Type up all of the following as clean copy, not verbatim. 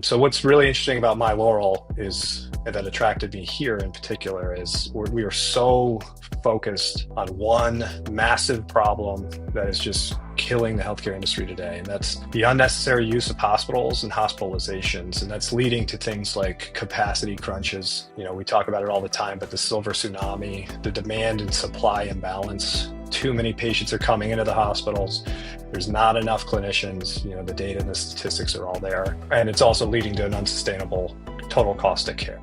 So what's really interesting about myLaurel is, and that attracted me here in particular, is we are so focused on one massive problem that is just killing the healthcare industry today. And that's the unnecessary use of hospitals and hospitalizations. And that's leading to things like capacity crunches. We talk about it all the time, but the silver tsunami, the demand and supply imbalance. Too many patients are coming into the hospitals. There's not enough clinicians. The data and the statistics are all there. And it's also leading to an unsustainable total cost of care.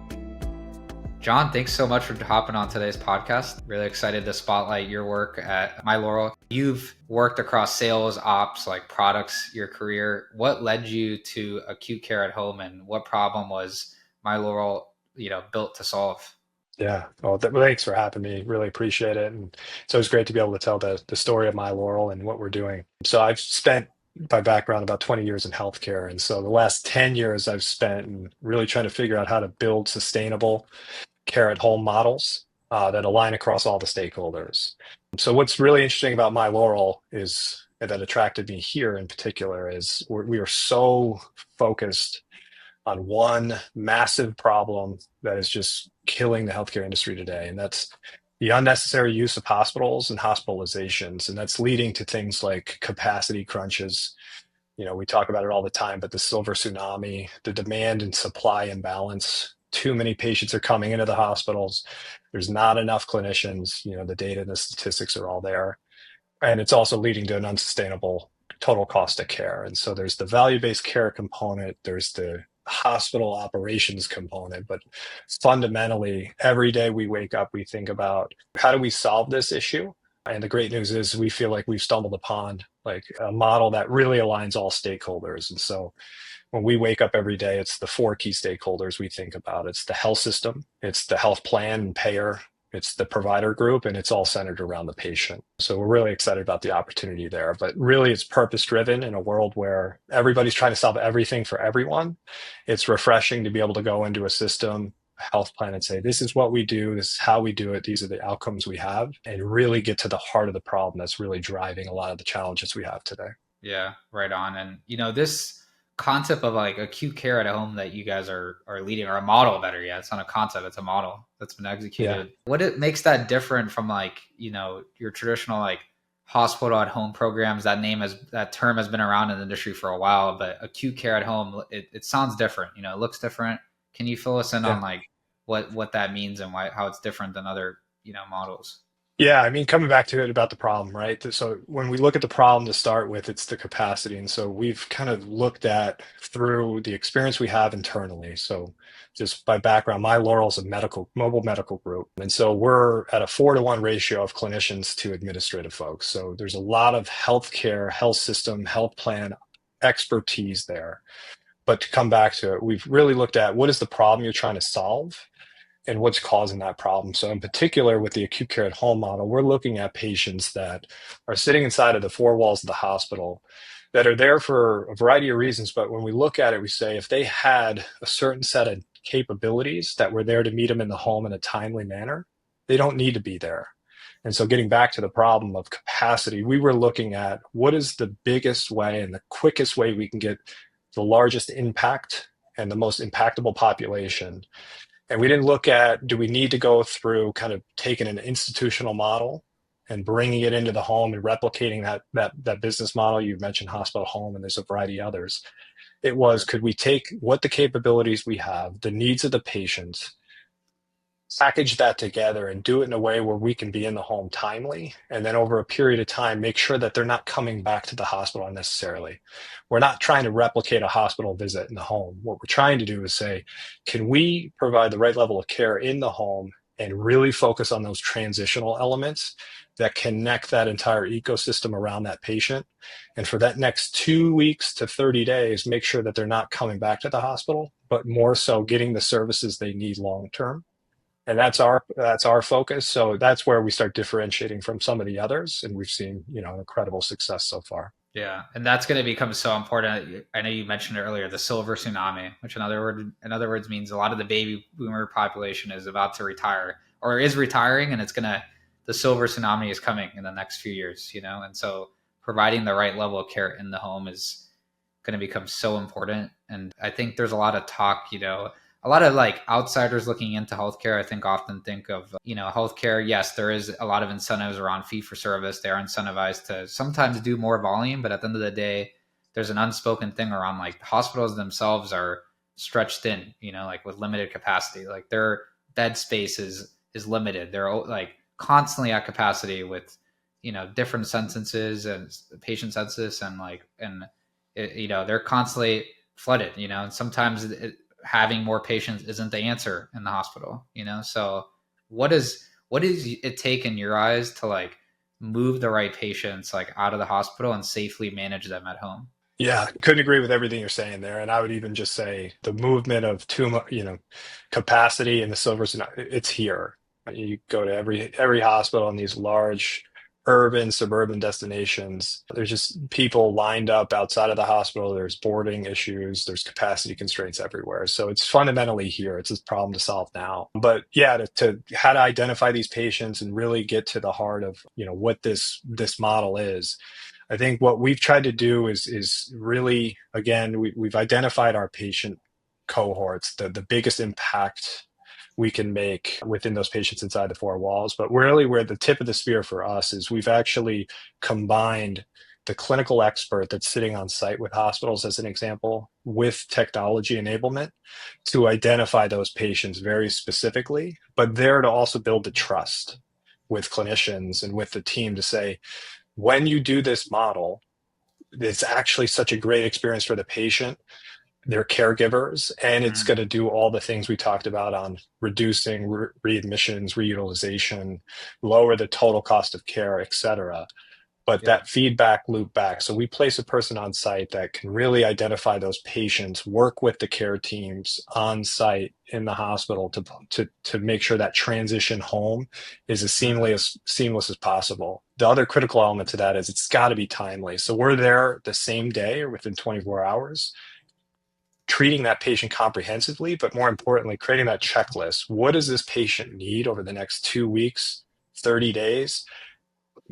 Jon, thanks so much for hopping on today's podcast. Really excited to spotlight your work at myLaurel. You've worked across sales, ops, like products, your career. What led you to acute care at home, and what problem was myLaurel, built to solve? Yeah. Well, thanks for having me. Really appreciate it. And it's always great to be able to tell the story of myLaurel and what we're doing. So I've spent by background about 20 years in healthcare. And so the last 10 years I've spent in really trying to figure out how to build sustainable care at home models that align across all the stakeholders. So what's really interesting about myLaurel is, and that attracted me here in particular, is we are so focused on one massive problem that is just killing the healthcare industry today. And that's the unnecessary use of hospitals and hospitalizations. And that's leading to things like capacity crunches. We talk about it all the time, but the silver tsunami, the demand and supply imbalance. Too many patients are coming into the hospitals. There's not enough clinicians. The data and the statistics are all there. And it's also leading to an unsustainable total cost of care. And so there's the value-based care component, there's the hospital operations component, but fundamentally, every day we wake up, we think about how do we solve this issue? And the great news is we feel like we've stumbled upon like a model that really aligns all stakeholders. And so when we wake up every day, it's the four key stakeholders we think about. It's the health system, it's the health plan and payer, it's the provider group, and it's all centered around the patient. So we're really excited about the opportunity there. But really, it's purpose-driven in a world where everybody's trying to solve everything for everyone. It's refreshing to be able to go into a system, health plan, and say, this is what we do, this is how we do it, these are the outcomes we have, and really get to the heart of the problem that's really driving a lot of the challenges we have today. Yeah, right on. And, this concept of like acute care at home that you guys are leading, or a model better yet, it's not a concept, it's a model that's been executed. Yeah. What it makes that different from like, your traditional like hospital at home programs? That term has been around in the industry for a while, but acute care at home, it sounds different, it looks different. Can you fill us in on like what that means and how it's different than other, models? Yeah, coming back to it about the problem, right? So when we look at the problem to start with, it's the capacity. And so we've kind of looked at through the experience we have internally. So just by background, myLaurel is a mobile medical group. And so we're at a 4-to-1 ratio of clinicians to administrative folks. So there's a lot of healthcare, health system, health plan expertise there. But to come back to it, we've really looked at what is the problem you're trying to solve and what's causing that problem. So in particular, with the acute care at home model, we're looking at patients that are sitting inside of the four walls of the hospital that are there for a variety of reasons. But when we look at it, we say if they had a certain set of capabilities that were there to meet them in the home in a timely manner, they don't need to be there. And so getting back to the problem of capacity, we were looking at what is the biggest way and the quickest way we can get the largest impact and the most impactable population. And we didn't look at, do we need to go through kind of taking an institutional model and bringing it into the home and replicating that business model? You mentioned hospital home, and there's a variety of others. It was, could we take what the capabilities we have, the needs of the patients, package that together and do it in a way where we can be in the home timely, and then over a period of time make sure that they're not coming back to the hospital unnecessarily. We're not trying to replicate a hospital visit in the home. What we're trying to do is say, can we provide the right level of care in the home and really focus on those transitional elements that connect that entire ecosystem around that patient, and for that next 2 weeks to 30 days make sure that they're not coming back to the hospital, but more so getting the services they need long term. And that's our focus. So that's where we start differentiating from some of the others, and we've seen incredible success so far. Yeah, and that's going to become so important. I know you mentioned earlier the silver tsunami, which in other words means a lot of the baby boomer population is about to retire or is retiring, and the silver tsunami is coming in the next few years. And so providing the right level of care in the home is going to become so important. And I think there's a lot of talk, a lot of like outsiders looking into healthcare, I think often think of, healthcare. Yes, there is a lot of incentives around fee for service. They are incentivized to sometimes do more volume, but at the end of the day, there's an unspoken thing around like the hospitals themselves are stretched thin, like with limited capacity. Like their bed space is limited. They're like constantly at capacity with, different sentences and patient census they're constantly flooded, and sometimes having more patients isn't the answer in the hospital, So what is it take in your eyes to like move the right patients like out of the hospital and safely manage them at home? Yeah, couldn't agree with everything you're saying there. And I would even just say the movement of too much, capacity in the silvers, it's here. You go to every hospital in these large urban, suburban destinations. There's just people lined up outside of the hospital. There's boarding issues. There's capacity constraints everywhere. So it's fundamentally here. It's a problem to solve now. But yeah, to how to identify these patients and really get to the heart of, what this model is. I think what we've tried to do is really, again, we've identified our patient cohorts, the biggest impact we can make within those patients inside the four walls. But really where the tip of the spear for us is we've actually combined the clinical expert that's sitting on site with hospitals, as an example, with technology enablement to identify those patients very specifically, but there to also build the trust with clinicians and with the team to say, when you do this model, it's actually such a great experience for the patient, their caregivers, and it's going to do all the things we talked about on reducing readmissions, reutilization, lower the total cost of care, et cetera. But Yeah. that feedback loop back. So we place a person on site that can really identify those patients, work with the care teams on site in the hospital to make sure that transition home is as seamless as possible. The other critical element to that is it's got to be timely. So we're there the same day or within 24 hours, treating that patient comprehensively, but more importantly, creating that checklist. What does this patient need over the next 2 weeks, 30 days?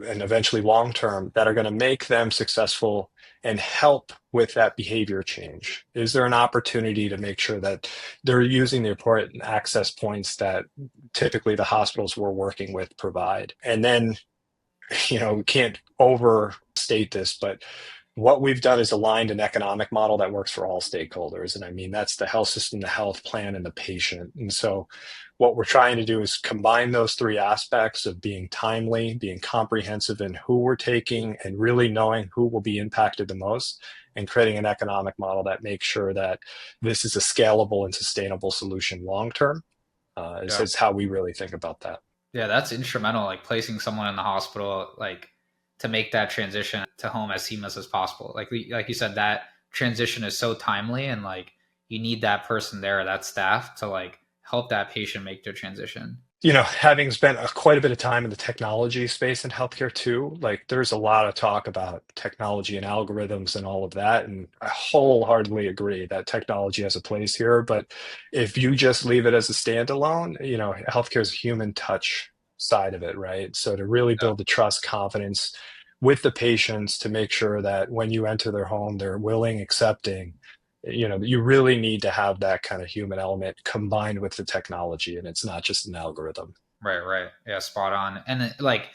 And eventually long term that are going to make them successful and help with that behavior change? Is there an opportunity to make sure that they're using the important access points that typically the hospitals we're working with provide? And then, we can't overstate this, but what we've done is aligned an economic model that works for all stakeholders. And I mean, that's the health system, the health plan, and the patient. And so what we're trying to do is combine those three aspects of being timely, being comprehensive in who we're taking, and really knowing who will be impacted the most, and creating an economic model that makes sure that this is a scalable and sustainable solution long term. Yeah. Is how we really think about that. Yeah, that's instrumental, like placing someone in the hospital, like to make that transition to home as seamless as possible. Like you said, that transition is so timely, and like you need that person there, that staff to like help that patient make their transition. Having spent quite a bit of time in the technology space in healthcare too, like there's a lot of talk about technology and algorithms and all of that. And I wholeheartedly agree that technology has a place here. But if you just leave it as a standalone, healthcare is a human touch side of it, right? So to really build the trust, confidence with the patients to make sure that when you enter their home, they're willing, accepting, you really need to have that kind of human element combined with the technology, and it's not just an algorithm. Right. Yeah, spot on. And like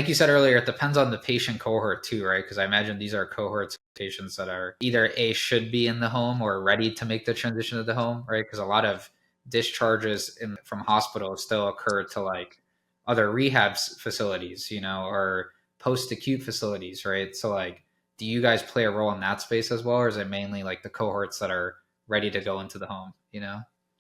you said earlier, it depends on the patient cohort too, right? Because I imagine these are cohorts of patients that are either should be in the home or ready to make the transition to the home, right? Because a lot of discharges from hospitals still occur to like other rehab facilities, or post-acute facilities, right? So like, do you guys play a role in that space as well, or is it mainly like the cohorts that are ready to go into the home?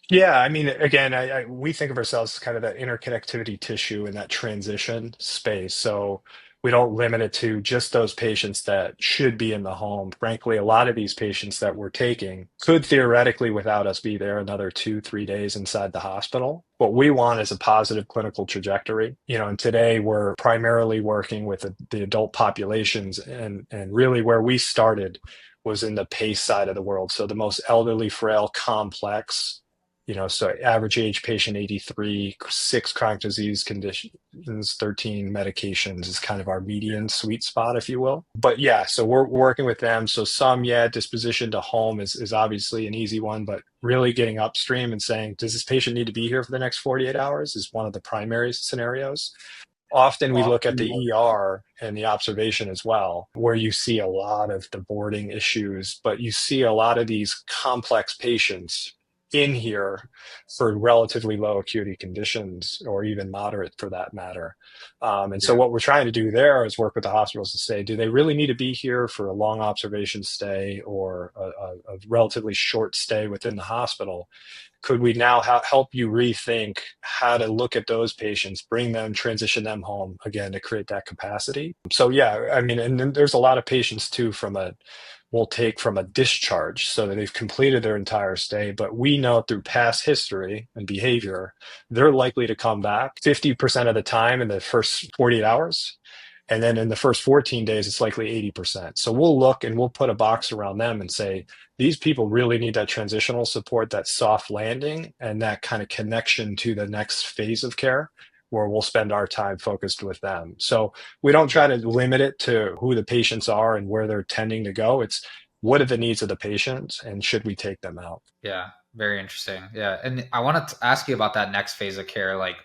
Yeah, I mean, again, we think of ourselves as kind of that interconnectivity tissue in that transition space. So we don't limit it to just those patients that should be in the home. Frankly, a lot of these patients that we're taking could theoretically, without us, be there another 2, 3 days inside the hospital. What we want is a positive clinical trajectory. And today we're primarily working with the adult populations, and really where we started was in the PACE side of the world. So the most elderly, frail, complex So average age patient 83, 6 chronic disease conditions, 13 medications is kind of our median sweet spot, if you will. But yeah, so we're working with them. So some, yeah, disposition to home is obviously an easy one, but really getting upstream and saying, does this patient need to be here for the next 48 hours is one of the primary scenarios. Often we look at the ER and the observation as well, where you see a lot of the boarding issues, but you see a lot of these complex patients in here for relatively low acuity conditions, or even moderate for that matter. And so what we're trying to do there is work with the hospitals to say, do they really need to be here for a long observation stay or a relatively short stay within the hospital? Could we now help you rethink how to look at those patients, bring them, transition them home again to create that capacity? So yeah, I mean, and then there's a lot of patients too we'll take from a discharge so that they've completed their entire stay, but we know through past history and behavior, they're likely to come back 50% of the time in the first 48 hours. And then in the first 14 days, it's likely 80%. So we'll look and we'll put a box around them and say, these people really need that transitional support, that soft landing, and that kind of connection to the next phase of care where we'll spend our time focused with them. So we don't try to limit it to who the patients are and where they're tending to go. It's what are the needs of the patients and should we take them out? Yeah, very interesting. Yeah. And I wanted to ask you about that next phase of care. Like,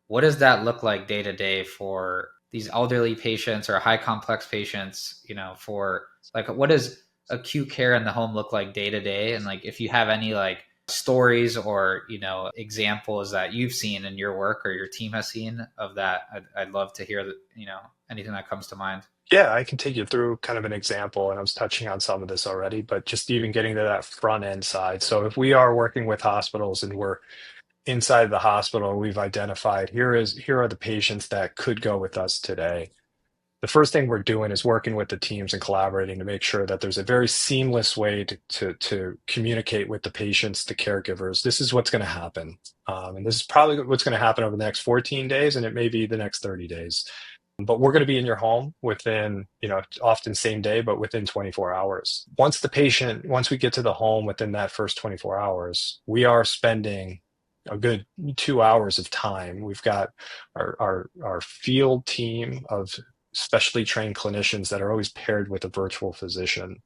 what does that look like day to day for these elderly patients or high complex patients, for like, what does acute care in the home look like day to day? And like, if you have any like stories or, examples that you've seen in your work or your team has seen of that, I'd love to hear that, anything that comes to mind. Yeah, I can take you through kind of an example, and I was touching on some of this already, but just even getting to that front end side. So if we are working with hospitals and we're inside the hospital, we've identified here are the patients that could go with us today. The first thing we're doing is working with the teams and collaborating to make sure that there's a very seamless way to communicate with the patients, the caregivers. This is what's going to happen. And this is probably what's going to happen over the next 14 days, and it may be the next 30 days. But we're going to be in your home within, often same day, but within 24 hours. Once we get to the home within that first 24 hours, we are spending a good 2 hours of time. We've got our field team of specially trained clinicians that are always paired with a virtual physician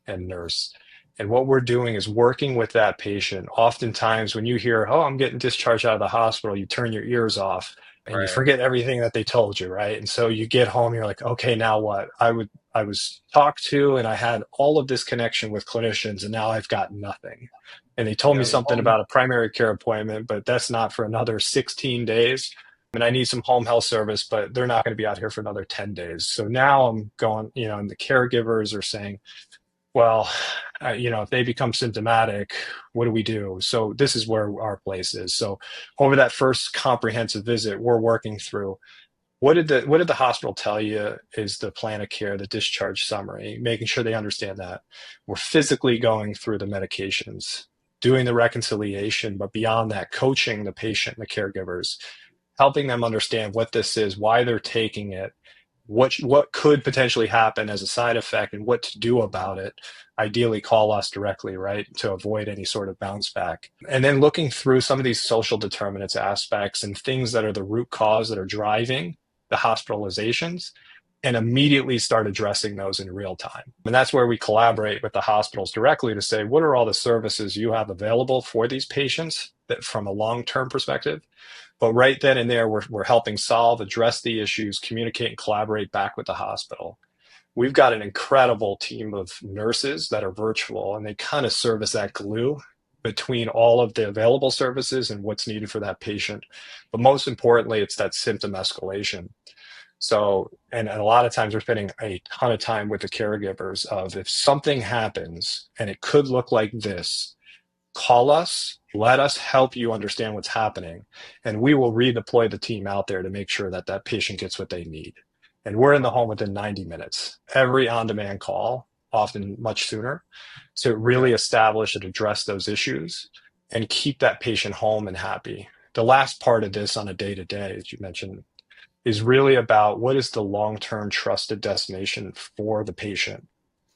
and nurse. And what we're doing is working with that patient. Oftentimes when you hear, oh, I'm getting discharged out of the hospital, you turn your ears off and you forget everything that they told you, right? And so you get home, you're like, okay, now what? I was talked to and I had all of this connection with clinicians and now I've got nothing. And they told me something about a primary care appointment, but that's not for another 16 days. And I need some home health service, but they're not going to be out here for another 10 days. So now I'm going, and the caregivers are saying, well, if they become symptomatic, what do we do? So this is where our place is. So over that first comprehensive visit, we're working through what did the hospital tell you is the plan of care, the discharge summary, making sure they understand that. We're physically going through the medications, doing the reconciliation, but beyond that, coaching the patient and the caregivers, helping them understand what this is, why they're taking it, what could potentially happen as a side effect and what to do about it. Ideally call us directly, right, to avoid any sort of bounce back. And then looking through some of these social determinants aspects and things that are the root cause that are driving the hospitalizations and immediately start addressing those in real time. And that's where we collaborate with the hospitals directly to say, what are all the services you have available for these patients that from a long-term perspective? But right then and there, we're helping address the issues, communicate and collaborate back with the hospital. We've got an incredible team of nurses that are virtual, and they kind of serve as that glue between all of the available services and what's needed for that patient. But most importantly, it's that symptom escalation. So, and a lot of times we're spending a ton of time with the caregivers of if something happens and it could look like this, call us, let us help you understand what's happening, and we will redeploy the team out there to make sure that that patient gets what they need. And we're in the home within 90 minutes. Every on-demand call, often much sooner, to really establish and address those issues and keep that patient home and happy. The last part of this on a day-to-day, as you mentioned, is really about what is the long-term trusted destination for the patient.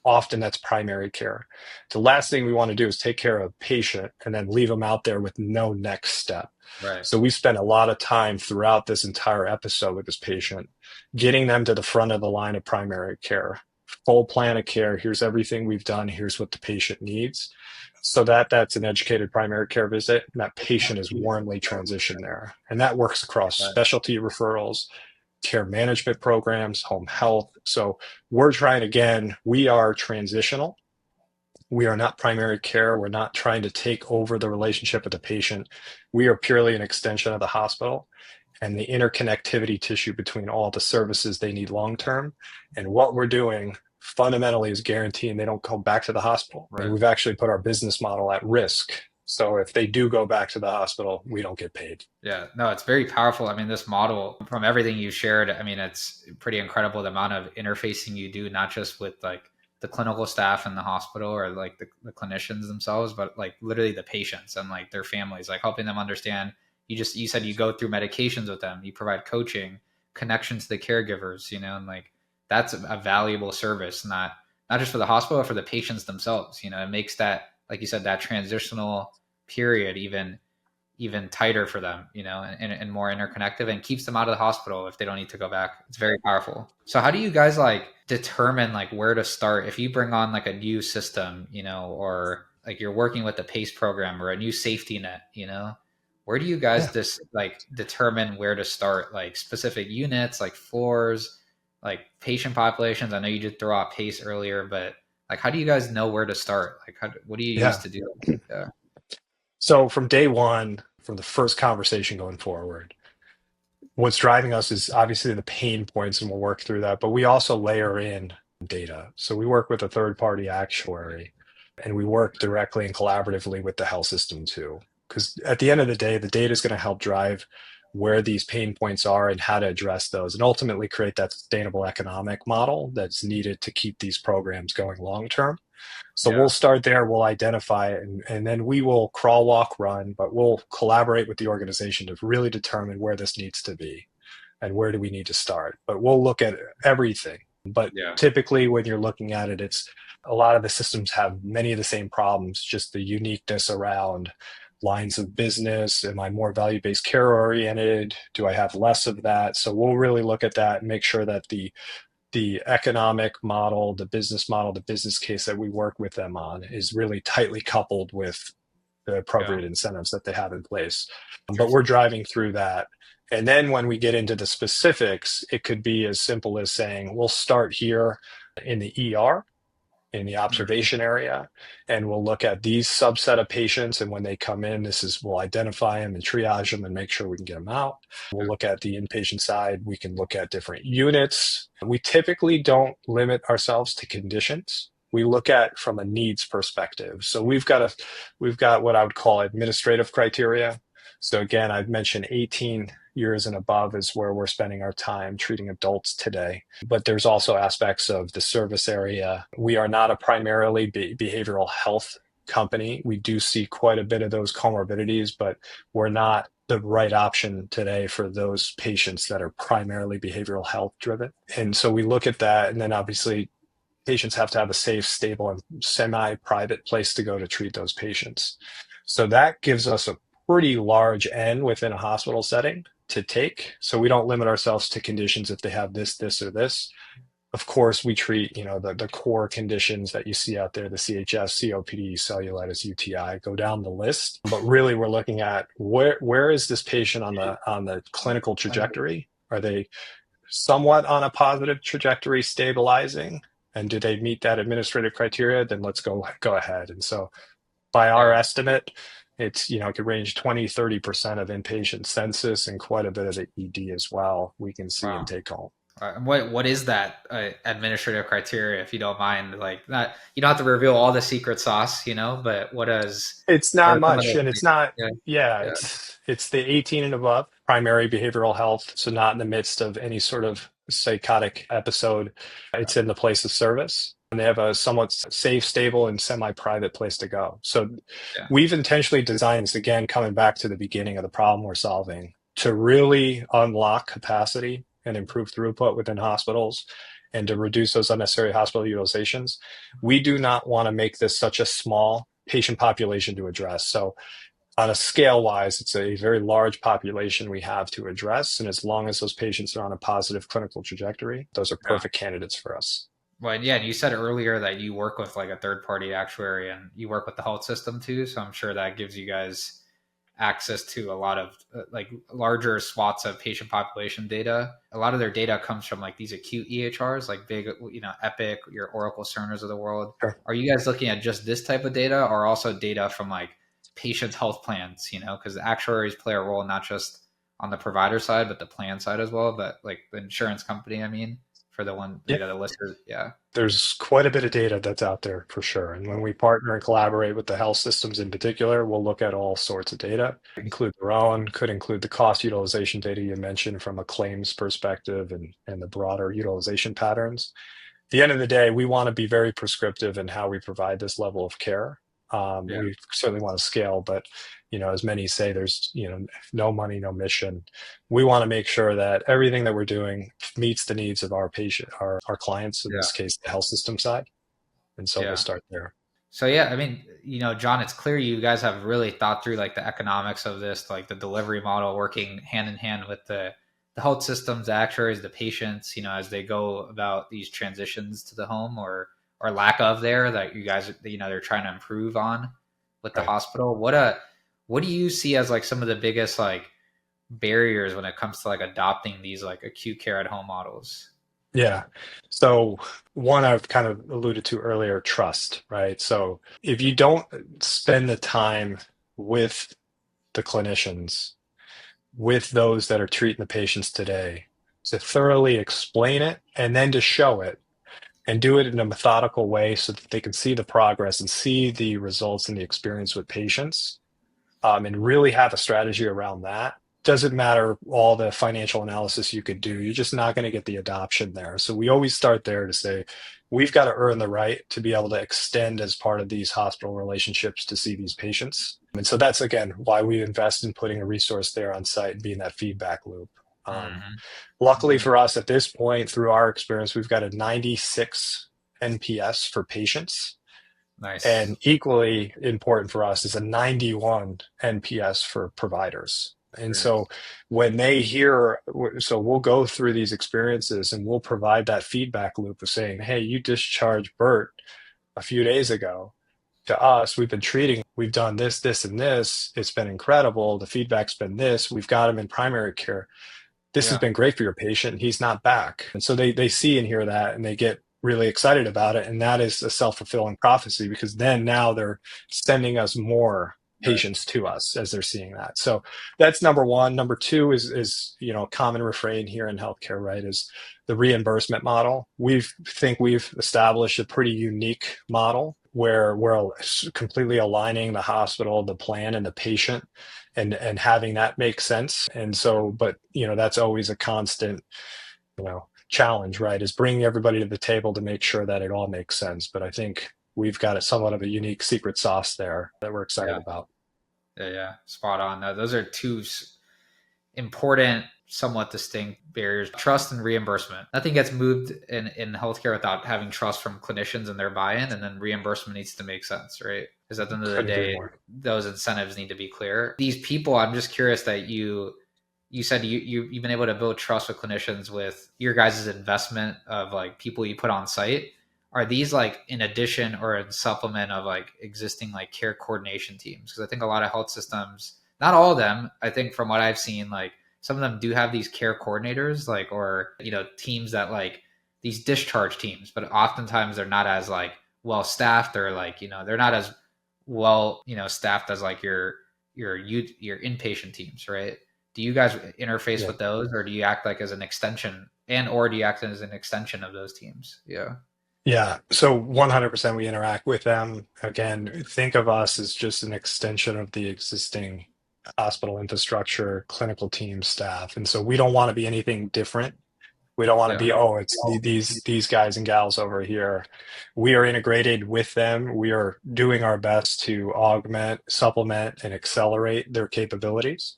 often that's primary care. The last thing we want to do is take care of a patient and then leave them out there with no next step. Right. So we spent a lot of time throughout this entire episode with this patient, getting them to the front of the line of primary care. Full plan of care. Here's everything we've done. Here's what the patient needs. So that's an educated primary care visit, and that patient is warmly transitioned there. And that works across Right. specialty referrals, care management programs, home health. So we're trying, again, we are transitional. We are not primary care. We're not trying to take over the relationship with the patient. We are purely an extension of the hospital and the interconnectivity tissue between all the services they need long term. And what we're doing fundamentally is guaranteeing they don't go back to the hospital. Right. And we've actually put our business model at risk. So if they do go back to the hospital, we don't get paid. Yeah, no, it's very powerful. I mean, this model, from everything you shared, I mean, it's pretty incredible the amount of interfacing you do, not just with like the clinical staff in the hospital or like the clinicians themselves, but like literally the patients and like their families, like helping them understand. You said you go through medications with them, you provide coaching, connections to the caregivers, you know, and like that's a valuable service, not just for the hospital, but for the patients themselves. You know, it makes that, like you said, that transitional period even tighter for them, you know, and more interconnected, and keeps them out of the hospital if they don't need to go back. It's very powerful. So how do you guys like determine like where to start if you bring on like a new system, you know, or like you're working with the PACE program or a new safety net, you know? Where do you guys just like determine where to start, like specific units, like floors, like patient populations? I know you did throw out PACE earlier, but like, how do you guys know where to start? Like, what do you use to do that? Yeah. So from day one, from the first conversation going forward, what's driving us is obviously the pain points, and we'll work through that, but we also layer in data. So we work with a third-party actuary, and we work directly and collaboratively with the health system too. Because at the end of the day, the data is going to help drive where these pain points are and how to address those, and ultimately create that sustainable economic model that's needed to keep these programs going long term. So we'll start there, we'll identify it, and then we will crawl, walk, run, but we'll collaborate with the organization to really determine where this needs to be and where do we need to start. But we'll look at everything. But typically when you're looking at it, it's a lot of the systems have many of the same problems, just the uniqueness around lines of business. Am I more value-based care oriented? Do I have less of that? So we'll really look at that and make sure that the economic model, the business model, the business case that we work with them on is really tightly coupled with the appropriate incentives that they have in place. But we're driving through that. And then when we get into the specifics, it could be as simple as saying, we'll start here in the ER, in the observation area, and we'll look at these subset of patients. And when they come in, we'll identify them and triage them and make sure we can get them out. We'll look at the inpatient side. We can look at different units. We typically don't limit ourselves to conditions. We look at from a needs perspective. So we've got what I would call administrative criteria. So again, I've mentioned 18 years and above is where we're spending our time treating adults today. But there's also aspects of the service area. We are not a primarily behavioral health company. We do see quite a bit of those comorbidities, but we're not the right option today for those patients that are primarily behavioral health driven. And so we look at that, and then obviously patients have to have a safe, stable, and semi-private place to go to treat those patients. So that gives us a pretty large N within a hospital setting to take. So we don't limit ourselves to conditions if they have this, or this. Of course, we treat, the core conditions that you see out there, the CHF, COPD, cellulitis, UTI, go down the list. But really, we're looking at where is this patient on the clinical trajectory? Are they somewhat on a positive trajectory, stabilizing? And do they meet that administrative criteria? Then let's go ahead. And so by our estimate, it could range 20-30% of inpatient census and quite a bit of the ED as well. We can see and take home. What is that administrative criteria, if you don't mind? Like, not, you don't have to reveal all the secret sauce, but what is? It's not much, and it's not. It's the 18 and above, primary behavioral health. So not in the midst of any sort of psychotic episode. It's in the place of service. And they have a somewhat safe, stable, and semi-private place to go. So we've intentionally designed this, again, coming back to the beginning of the problem we're solving, to really unlock capacity and improve throughput within hospitals, and to reduce those unnecessary hospital utilizations, we do not want to make this such a small patient population to address. So on a scale wise, it's a very large population we have to address. And as long as those patients are on a positive clinical trajectory, those are Yeah. perfect candidates for us. Well, and yeah, and you said earlier that you work with like a third party actuary and you work with the health system too. So I'm sure that gives you guys access to a lot of like larger swaths of patient population data. A lot of their data comes from like these acute EHRs, like big, Epic, your Oracle Cerners of the world. Sure. Are you guys looking at just this type of data or also data from like patients' health plans, because the actuaries play a role not just on the provider side, but the plan side as well, but like the insurance company, I mean, for the one, Yeah. the listers. Yeah. There's quite a bit of data that's out there for sure. And when we partner and collaborate with the health systems in particular, we'll look at all sorts of data, include their own, could include the cost utilization data you mentioned from a claims perspective and the broader utilization patterns. At the end of the day, we want to be very prescriptive in how we provide this level of care. Yeah. We certainly want to scale, but as many say, there's no money, no mission. We want to make sure that everything that we're doing meets the needs of our patient, our clients, in Yeah. this case, the health system side. And so we'll Yeah. start there. So yeah, I mean, Jon, it's clear you guys have really thought through like the economics of this, like the delivery model working hand in hand with the health systems, the actuaries, the patients, as they go about these transitions to the home or lack of there that you guys, they're trying to improve on with the Right. hospital. What do you see as like some of the biggest like barriers when it comes to like adopting these like acute care at home models? Yeah. So one I've kind of alluded to earlier, trust, right? So if you don't spend the time with the clinicians, with those that are treating the patients today, to thoroughly explain it and then to show it and do it in a methodical way so that they can see the progress and see the results and the experience with patients, and really have a strategy around that. Doesn't matter all the financial analysis you could do, you're just not going to get the adoption there. So we always start there to say, we've got to earn the right to be able to extend as part of these hospital relationships to see these patients. And so that's, again, why we invest in putting a resource there on site and being that feedback loop. Mm-hmm. Luckily Mm-hmm. for us at this point, through our experience, we've got a 96 NPS for patients. Nice. And equally important for us is a 91 NPS for providers. And Great. so when they hear, so we'll go through these experiences and we'll provide that feedback loop of saying, hey, you discharged Bert a few days ago. To us, we've been treating, we've done this, this, and this. It's been incredible. The feedback's been this. We've got him in primary care. This has Yeah. been great for your patient. He's not back. And so they see and hear that and they get really excited about it. And that is a self-fulfilling prophecy because then now they're sending us more Right. patients to us as they're seeing that. So that's number one. Number two is a common refrain here in healthcare, right? Is the reimbursement model. We think we've established a pretty unique model where we're completely aligning the hospital, the plan, and the patient and having that make sense. And so, but that's always a constant, challenge, right? Is bringing everybody to the table to make sure that it all makes sense. But I think we've got a somewhat of a unique secret sauce there that we're excited Yeah. about. Yeah. Yeah. Spot on. Those are two important, somewhat distinct barriers: trust and reimbursement. Nothing gets moved in healthcare without having trust from clinicians and their buy-in, and then reimbursement needs to make sense, right? Because at the end of the Couldn't agree day, more. those incentives need to be clear. These people, I'm just curious that you said you've been able to build trust with clinicians with your guys' investment of like people you put on site. Are these like in addition or in supplement of like existing like care coordination teams? Because I think a lot of health systems, not all of them, I think from what I've seen, like some of them do have these care coordinators, like, or, teams that like these discharge teams, but oftentimes they're not as like well staffed or like, they're not as well, staffed as like your inpatient teams, right? Do you guys interface Yeah. with those or do you act like as an extension or do you act as an extension of those teams? Yeah. Yeah. So 100% we interact with them. Again, think of us as just an extension of the existing hospital infrastructure, clinical team staff. And so we don't want to be anything different. We don't want to Yeah. be, oh, it's these guys and gals over here. We are integrated with them. We are doing our best to augment, supplement, and accelerate their capabilities.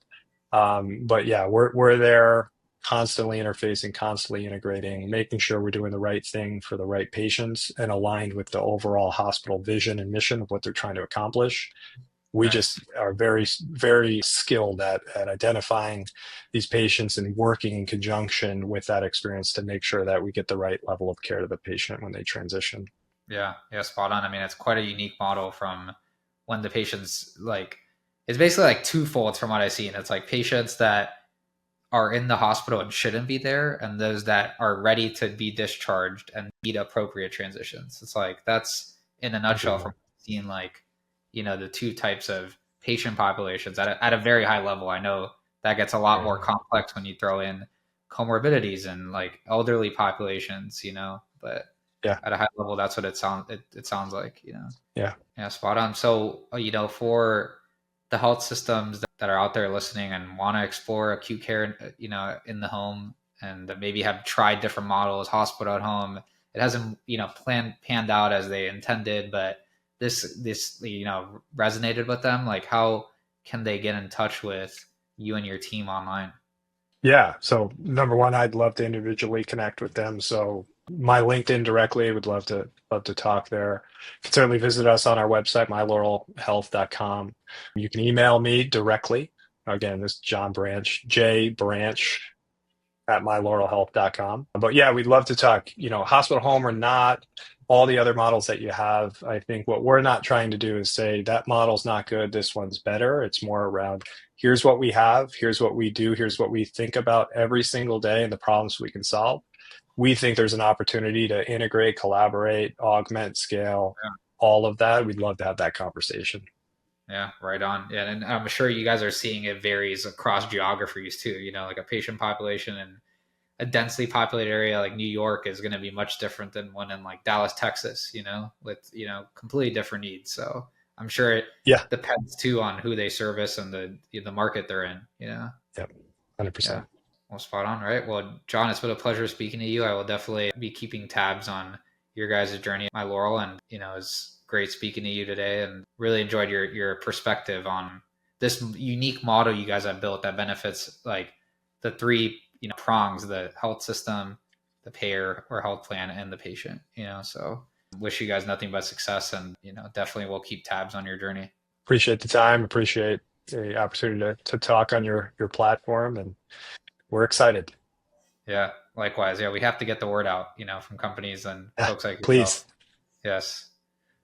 But yeah, we're there constantly interfacing, constantly integrating, making sure we're doing the right thing for the right patients and aligned with the overall hospital vision and mission of what they're trying to accomplish. We Nice. just are very, very skilled at identifying these patients and working in conjunction with that experience to make sure that we get the right level of care to the patient when they transition. Yeah, yeah, spot on. I mean, it's quite a unique model from when the patients like it's basically like twofold from what I've seen. It's like patients that are in the hospital and shouldn't be there, and those that are ready to be discharged and need appropriate transitions. It's like that's in a nutshell from seeing like, the two types of patient populations at a very high level. I know that gets a lot more complex when you throw in comorbidities and like elderly populations, but Yeah. at a high level, that's what it sounds like. Yeah. Yeah, spot on. So, for the health systems that are out there listening and want to explore acute care, in the home and that maybe have tried different models, hospital at home, it hasn't, panned out as they intended, but this, resonated with them. Like, how can they get in touch with you and your team online? Yeah. So number one, I'd love to individually connect with them. So my LinkedIn directly, would love to talk there. You can certainly visit us on our website, mylaurelhealth.com. You can email me directly. Again, this is Jon Branche, J Branch at mylaurelhealth.com. But yeah, we'd love to talk, hospital home or not, all the other models that you have. I think what we're not trying to do is say that model's not good, this one's better. It's more around here's what we have, here's what we do, here's what we think about every single day and the problems we can solve. We think there's an opportunity to integrate, collaborate, augment, scale, all of that. We'd love to have that conversation. Yeah, right on. Yeah, and I'm sure you guys are seeing it varies across geographies too. Like a patient population in a densely populated area like New York is going to be much different than one in like Dallas, Texas, with, completely different needs. So I'm sure it Yeah. depends too on who they service and the market they're in. Yep. Yeah. 100%. Well, spot on. Right. Well, Jon, it's been a pleasure speaking to you. I will definitely be keeping tabs on your guys' journey at myLaurel, and it's great speaking to you today, and really enjoyed your perspective on this unique model you guys have built that benefits like the three prongs: the health system, the payer or health plan, and the patient. So wish you guys nothing but success, and definitely we'll keep tabs on your journey. Appreciate the time. Appreciate the opportunity to talk on your platform, and we're excited. Yeah, likewise. Yeah, we have to get the word out, from companies and folks like yourself. Please. Yes.